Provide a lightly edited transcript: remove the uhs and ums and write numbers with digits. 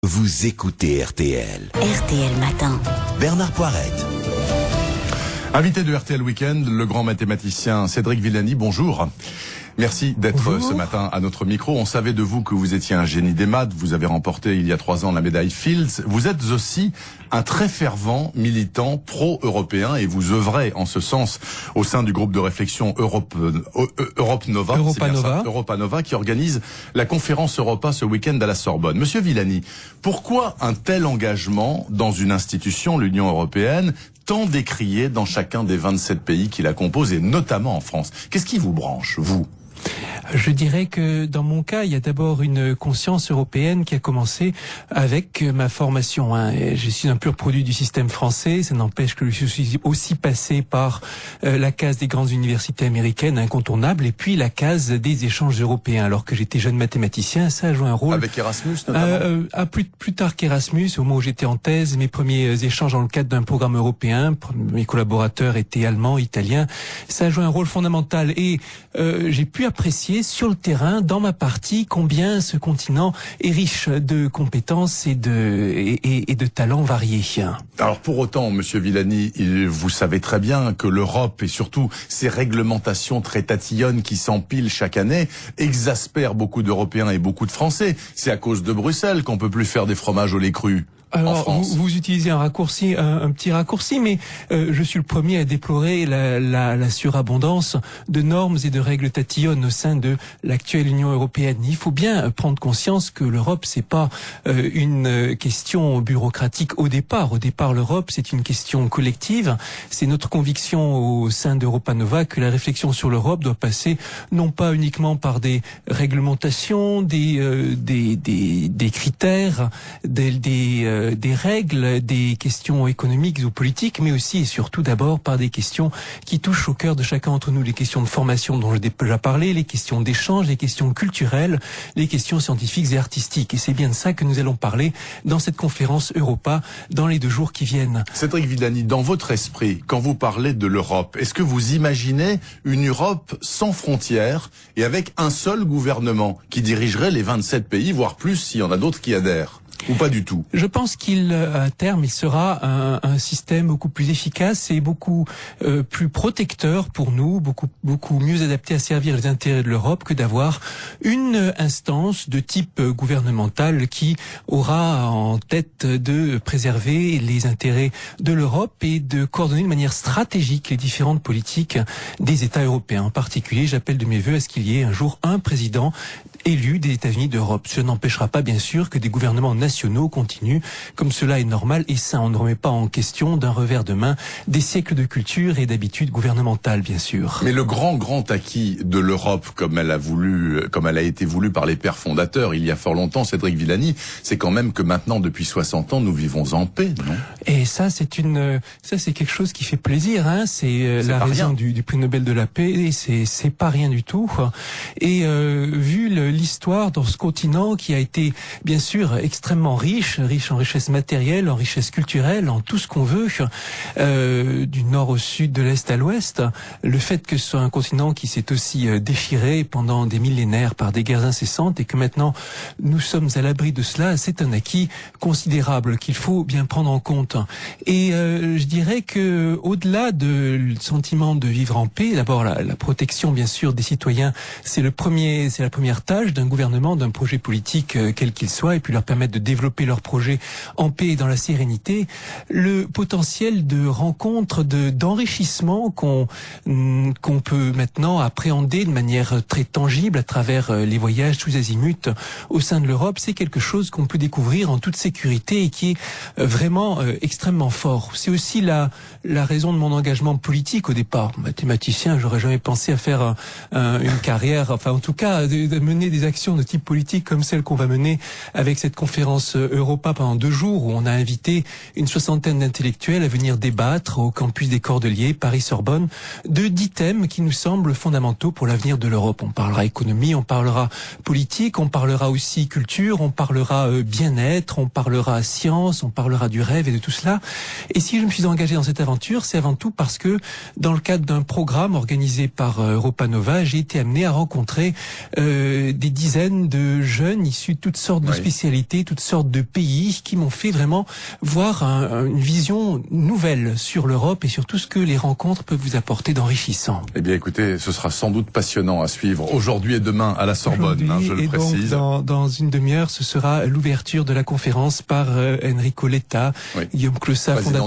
Vous écoutez RTL. RTL Matin. Bernard Poirette. Invité de RTL Weekend, le grand mathématicien Cédric Villani, bonjour. Merci d'être ce matin à notre micro. On savait de vous que vous étiez un génie des maths. Vous avez remporté il y a 3 ans la médaille Fields. Vous êtes aussi un très fervent militant pro-européen et vous œuvrez en ce sens au sein du groupe de réflexion Europe Nova qui organise la conférence Europa ce week-end à la Sorbonne. Monsieur Villani, pourquoi un tel engagement dans une institution, l'Union européenne, tant décriée dans chacun des 27 pays qui la composent et notamment en France? Qu'est-ce qui vous branche, vous ? Je dirais que dans mon cas, il y a d'abord une conscience européenne qui a commencé avec ma formation. Je suis un pur produit du système français, ça n'empêche que je suis aussi passé par la case des grandes universités américaines incontournables et puis la case des échanges européens. Alors que j'étais jeune mathématicien, ça a joué un rôle. Avec Erasmus notamment plus tard qu'Erasmus, au moment où j'étais en thèse, mes premiers échanges dans le cadre d'un programme européen, mes collaborateurs étaient allemands, italiens, ça a joué un rôle fondamental et j'ai pu apprécier sur le terrain, dans ma partie, combien ce continent est riche de compétences et de talents variés. Alors pour autant, Monsieur Villani, vous savez très bien que l'Europe et surtout ses réglementations très tatillonnes qui s'empilent chaque année exaspèrent beaucoup d'Européens et beaucoup de Français. C'est à cause de Bruxelles qu'on peut plus faire des fromages au lait cru. Alors, vous utilisez un petit raccourci, mais je suis le premier à déplorer la surabondance de normes et de règles tatillonnes au sein de l'actuelle Union européenne. Il faut bien prendre conscience que l'Europe, c'est pas une question bureaucratique au départ. Au départ, l'Europe, c'est une question collective. C'est notre conviction au sein d'Europa Nova que la réflexion sur l'Europe doit passer non pas uniquement par des réglementations, des critères, des règles, des questions économiques ou politiques, mais aussi et surtout d'abord par des questions qui touchent au cœur de chacun d'entre nous, les questions de formation dont j'ai déjà parlé, les questions d'échange, les questions culturelles, les questions scientifiques et artistiques. Et c'est bien de ça que nous allons parler dans cette conférence Europa dans les 2 jours qui viennent. Cédric Villani, dans votre esprit, quand vous parlez de l'Europe, est-ce que vous imaginez une Europe sans frontières et avec un seul gouvernement qui dirigerait les 27 pays, voire plus s'il y en a d'autres qui adhèrent ? Ou pas du tout? Je pense qu'à terme, il sera un système beaucoup plus efficace et beaucoup plus protecteur pour nous, beaucoup mieux adapté à servir les intérêts de l'Europe que d'avoir une instance de type gouvernemental qui aura en tête de préserver les intérêts de l'Europe et de coordonner de manière stratégique les différentes politiques des États européens. En particulier, j'appelle de mes vœux à ce qu'il y ait un jour un président élu des États-Unis d'Europe. Ce n'empêchera pas, bien sûr, que des gouvernements nationaux continuent, comme cela est normal et ça, on ne remet pas en question d'un revers de main des siècles de culture et d'habitudes gouvernementales, bien sûr. Mais le grand acquis de l'Europe, comme elle a été voulu par les pères fondateurs il y a fort longtemps, Cédric Villani, c'est quand même que maintenant, depuis 60 ans, nous vivons en paix, non? Et ça, c'est quelque chose qui fait plaisir, c'est la raison du prix Nobel de la paix, et c'est pas rien du tout. Et vu l'histoire dans ce continent qui a été bien sûr extrêmement riche en richesse matérielle, en richesse culturelle, en tout ce qu'on veut, du nord au sud, de l'est à l'ouest, le fait que ce soit un continent qui s'est aussi déchiré pendant des millénaires par des guerres incessantes et que maintenant nous sommes à l'abri de cela, c'est un acquis considérable qu'il faut bien prendre en compte. Et je dirais que au-delà du sentiment de vivre en paix, d'abord la protection bien sûr des citoyens, c'est la première tâche d'un gouvernement, d'un projet politique quel qu'il soit, et puis leur permettre de développer leur projet en paix et dans la sérénité. Le potentiel de rencontre, d'enrichissement qu'on peut maintenant appréhender de manière très tangible à travers les voyages tous azimuts au sein de l'Europe, c'est quelque chose qu'on peut découvrir en toute sécurité et qui est vraiment extrêmement fort. C'est aussi la raison de mon engagement politique au départ. Mathématicien, j'aurais jamais pensé à faire une carrière, enfin en tout cas de mener des actions de type politique comme celle qu'on va mener avec cette conférence Europa pendant 2 jours où on a invité une 60aine d'intellectuels à venir débattre au campus des Cordeliers, Paris-Sorbonne, de 10 thèmes qui nous semblent fondamentaux pour l'avenir de l'Europe. On parlera économie, on parlera politique, on parlera aussi culture, on parlera bien-être, on parlera science, on parlera du rêve et de tout cela. Et si je me suis engagé dans cette aventure, c'est avant tout parce que dans le cadre d'un programme organisé par Europa Nova, j'ai été amené à rencontrer des dizaines de jeunes issus de toutes sortes de spécialités, toutes sortes de pays qui m'ont fait vraiment voir une vision nouvelle sur l'Europe et sur tout ce que les rencontres peuvent vous apporter d'enrichissant. Eh bien, écoutez, ce sera sans doute passionnant à suivre aujourd'hui et demain à la Sorbonne, je le précise. Donc, dans une demi-heure, ce sera l'ouverture de la conférence par Enrico Letta, oui. Guillaume Clossat, fondateur